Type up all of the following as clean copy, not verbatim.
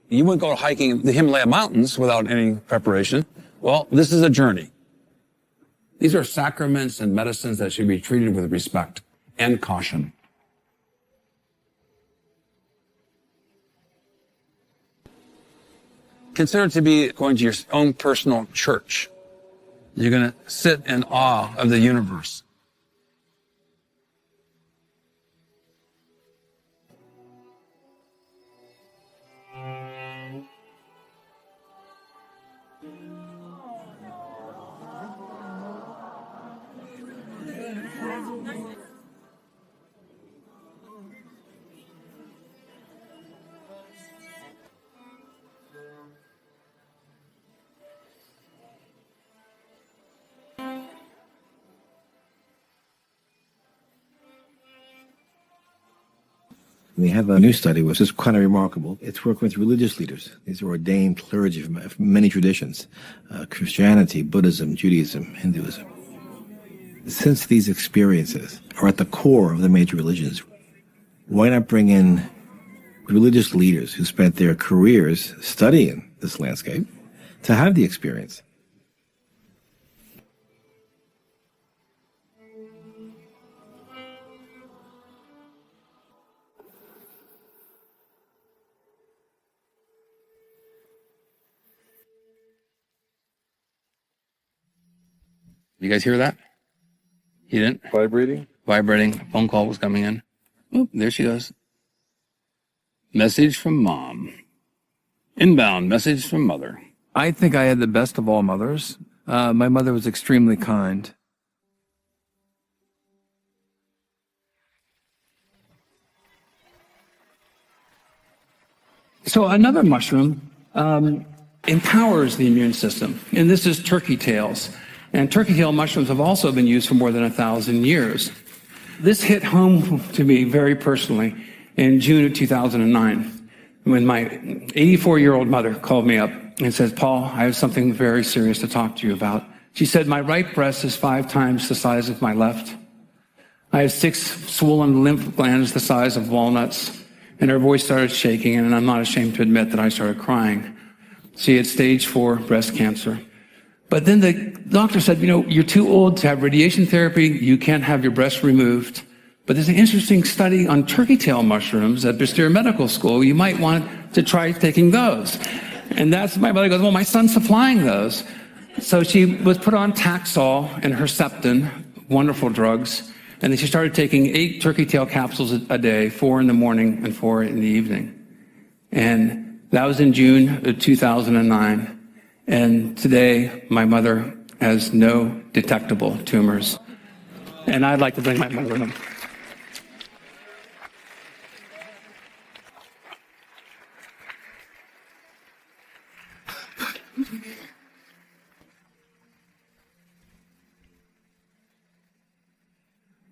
You wouldn't go hiking the Himalaya mountains without any preparation. Well, this is a journey. These are sacraments and medicines that should be treated with respect and caution. Consider it to be going to your own personal church. You're going to sit in awe of the universe. We have a new study which is kind of remarkable. It's working with religious leaders. These are ordained clergy from many traditions, Christianity, Buddhism, Judaism, Hinduism. Since these experiences are at the core of the major religions, why not bring in religious leaders who spent their careers studying this landscape to have the experience? You guys hear that? You didn't? Vibrating? Vibrating. A phone call was coming in. Oop, there she goes. Message from mom. Inbound message from mother. I think I had the best of all mothers. My mother was extremely kind. So another mushroom empowers the immune system, and this is turkey tails. And turkey tail mushrooms have also been used for more than 1,000 years. This hit home to me very personally in June of 2009, when my 84-year-old mother called me up and said, "Paul, I have something very serious to talk to you about." She said, "My right breast is 5 times the size of my left. I have 6 swollen lymph glands the size of walnuts." And her voice started shaking, and I'm not ashamed to admit that I started crying. She had stage 4 breast cancer. But then the doctor said, "You're too old to have radiation therapy. You can't have your breast removed. But there's an interesting study on turkey tail mushrooms at Brie Medical School. You might want to try taking those." And that's, my mother goes, "Well, my son's supplying those." So she was put on Taxol and Herceptin, wonderful drugs. And then she started taking 8 turkey tail capsules a day, 4 in the morning and 4 in the evening. And that was in June of 2009. And today, my mother has no detectable tumors. And I'd like to bring my mother in.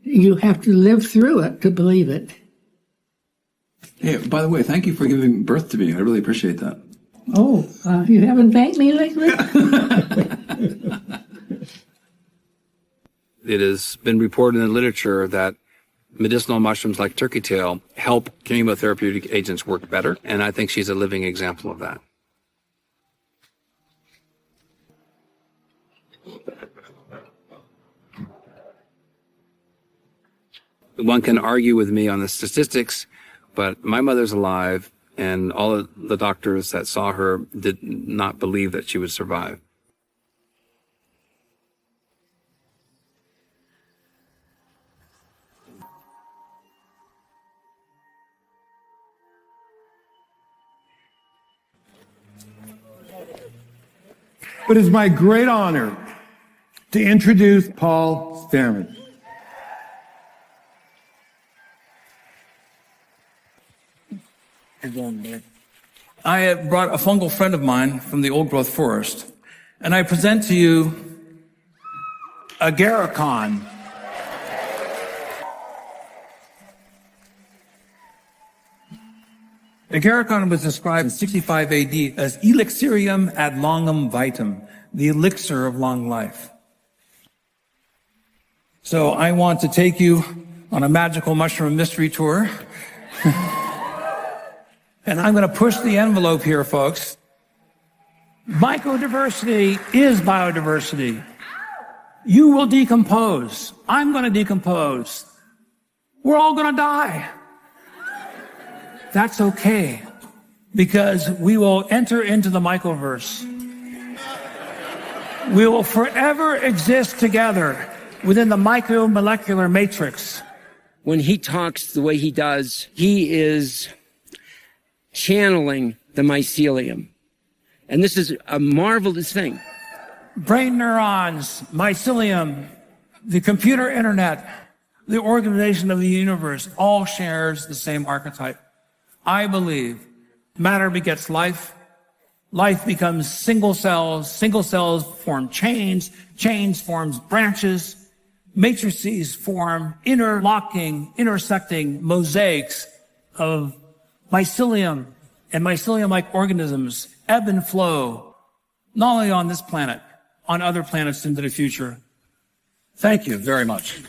You have to live through it to believe it. Hey, by the way, thank you for giving birth to me. I really appreciate that. Oh, you haven't thanked me lately? It has been reported in the literature that medicinal mushrooms like turkey tail help chemotherapeutic agents work better, and I think she's a living example of that. One can argue with me on the statistics, but my mother's alive, and all of the doctors that saw her did not believe that she would survive. It is my great honor to introduce Paul Stamets. I have brought a fungal friend of mine from the old-growth forest, and I present to you agarikon. Agarikon was described in 65 AD as elixirium ad longum vitam, the elixir of long life. So I want to take you on a magical mushroom mystery tour. And I'm going to push the envelope here, folks. Microdiversity is biodiversity. You will decompose. I'm going to decompose. We're all going to die. That's okay, because we will enter into the microverse. We will forever exist together within the micromolecular matrix. When he talks the way he does, he is channeling the mycelium. And this is a marvelous thing. Brain neurons, mycelium, the computer internet, the organization of the universe all shares the same archetype. I believe matter begets life. Life becomes single cells form chains forms branches, matrices form interlocking, intersecting mosaics of mycelium and mycelium-like organisms ebb and flow, not only on this planet, on other planets into the future. Thank you very much.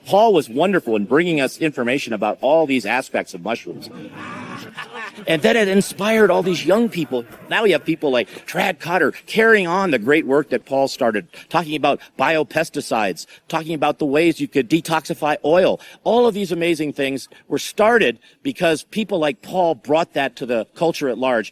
Paul was wonderful in bringing us information about all these aspects of mushrooms. And then it inspired all these young people. Now we have people like Trad Cotter carrying on the great work that Paul started, talking about biopesticides, talking about the ways you could detoxify oil. All of these amazing things were started because people like Paul brought that to the culture at large.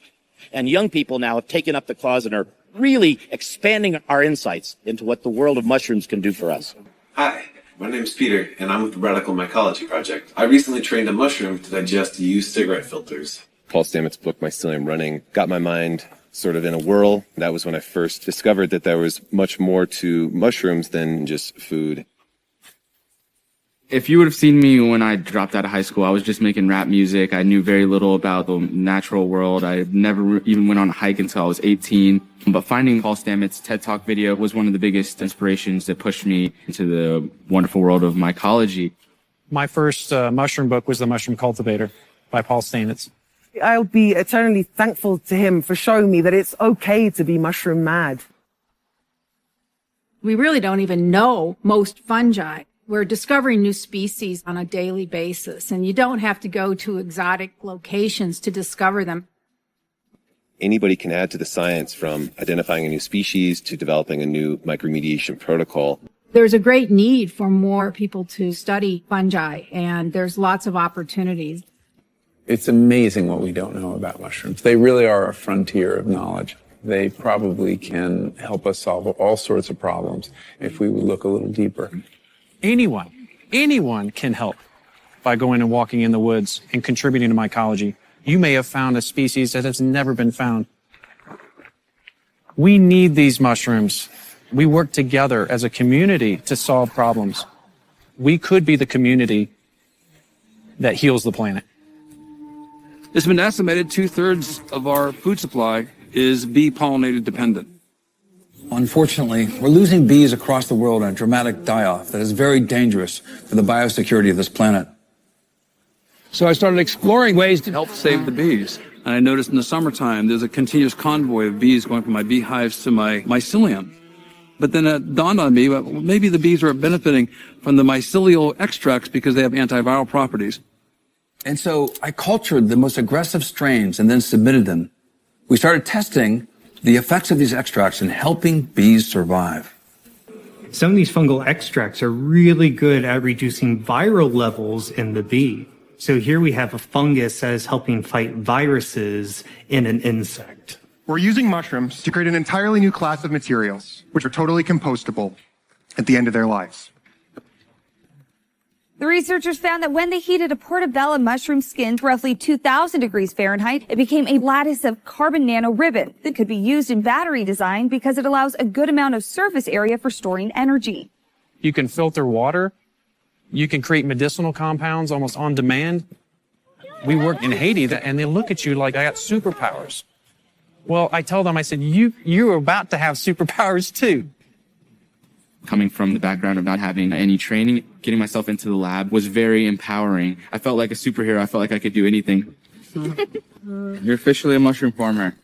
And young people now have taken up the cause and are really expanding our insights into what the world of mushrooms can do for us. Hi. My name is Peter, and I'm with the Radical Mycology Project. I recently trained a mushroom to digest used cigarette filters. Paul Stamets' book, Mycelium Running, got my mind sort of in a whirl. That was when I first discovered that there was much more to mushrooms than just food. If you would have seen me when I dropped out of high school, I was just making rap music. I knew very little about the natural world. I never even went on a hike until I was 18. But finding Paul Stamets' TED Talk video was one of the biggest inspirations that pushed me into the wonderful world of mycology. My first mushroom book was The Mushroom Cultivator by Paul Stamets. I'll be eternally thankful to him for showing me that it's okay to be mushroom mad. We really don't even know most fungi. We're discovering new species on a daily basis, and you don't have to go to exotic locations to discover them. Anybody can add to the science, from identifying a new species to developing a new micromediation protocol. There's a great need for more people to study fungi, and there's lots of opportunities. It's amazing what we don't know about mushrooms. They really are a frontier of knowledge. They probably can help us solve all sorts of problems if we would look a little deeper. Anyone can help by going and walking in the woods and contributing to mycology. You may have found a species that has never been found. We need these mushrooms. We work together as a community to solve problems. We could be the community that heals the planet. It's been estimated 2/3 of our food supply is bee-pollinated dependent. Unfortunately, we're losing bees across the world in a dramatic die-off that is very dangerous for the biosecurity of this planet. So I started exploring ways to help save the bees. And I noticed in the summertime, there's a continuous convoy of bees going from my beehives to my mycelium. But then it dawned on me, well, maybe the bees are benefiting from the mycelial extracts because they have antiviral properties. And so I cultured the most aggressive strains and then submitted them. We started testing the effects of these extracts in helping bees survive. Some of these fungal extracts are really good at reducing viral levels in the bee. So here we have a fungus that is helping fight viruses in an insect. We're using mushrooms to create an entirely new class of materials, which are totally compostable at the end of their lives. The researchers found that when they heated a portobello mushroom skin to roughly 2,000 degrees Fahrenheit, it became a lattice of carbon nanoribbon that could be used in battery design because it allows a good amount of surface area for storing energy. You can filter water. You can create medicinal compounds almost on demand. We work in Haiti, and they look at you like I got superpowers. Well, I tell them, I said, you're about to have superpowers too. Coming from the background of not having any training, getting myself into the lab was very empowering. I felt like a superhero. I felt like I could do anything. You're officially a mushroom farmer.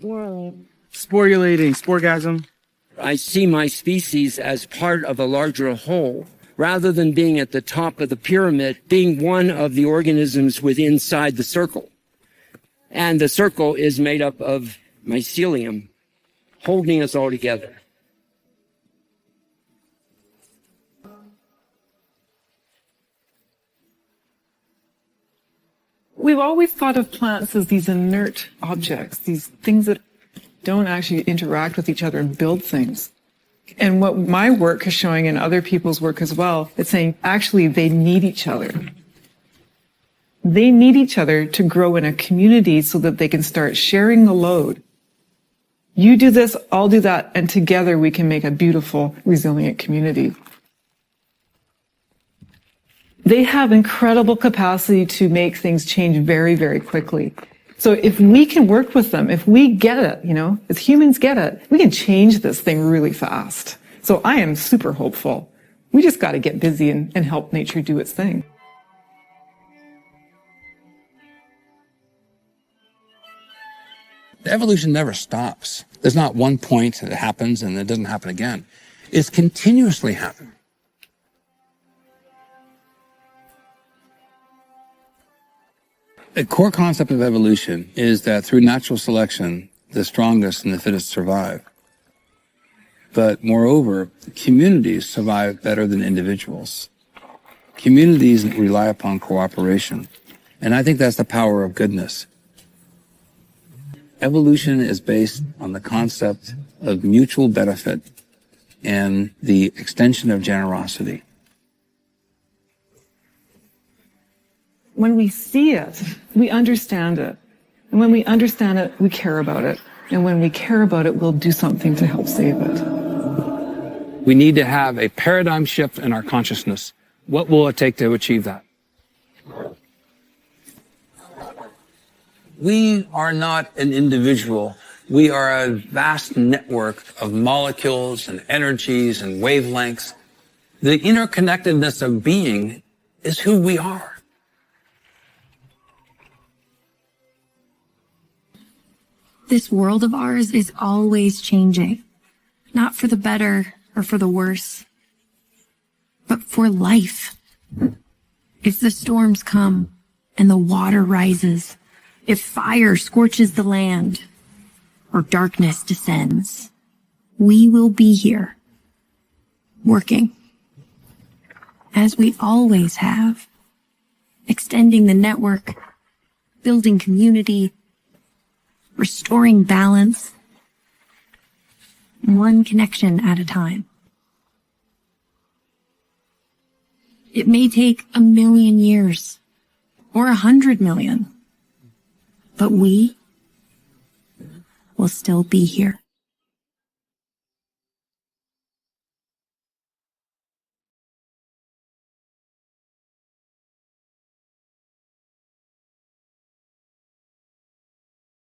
Sporulating. Sporulating, sporgasm. I see my species as part of a larger whole, rather than being at the top of the pyramid, being one of the organisms within inside the circle. And the circle is made up of mycelium, holding us all together. We've always thought of plants as these inert objects, these things that don't actually interact with each other and build things. And what my work is showing, and other people's work as well, it's saying actually they need each other. They need each other to grow in a community so that they can start sharing the load. You do this, I'll do that, and together we can make a beautiful, resilient community. They have incredible capacity to make things change very, very quickly. So if we can work with them, if we get it, you know, as humans get it, we can change this thing really fast. So I am super hopeful. We just got to get busy and help nature do its thing. Evolution never stops. There's not one point that it happens and it doesn't happen again. It's continuously happening. A core concept of evolution is that through natural selection, the strongest and the fittest survive. But moreover, communities survive better than individuals. Communities rely upon cooperation. And I think that's the power of goodness. Evolution is based on the concept of mutual benefit and the extension of generosity. When we see it, we understand it. And when we understand it, we care about it. And when we care about it, we'll do something to help save it. We need to have a paradigm shift in our consciousness. What will it take to achieve that? We are not an individual. We are a vast network of molecules and energies and wavelengths. The interconnectedness of being is who we are. This world of ours is always changing, not for the better or for the worse, but for life. If the storms come and the water rises, if fire scorches the land or darkness descends, we will be here, working, as we always have, extending the network, building community, restoring balance, one connection at a time. It may take 1,000,000 years or 100 million, but we will still be here.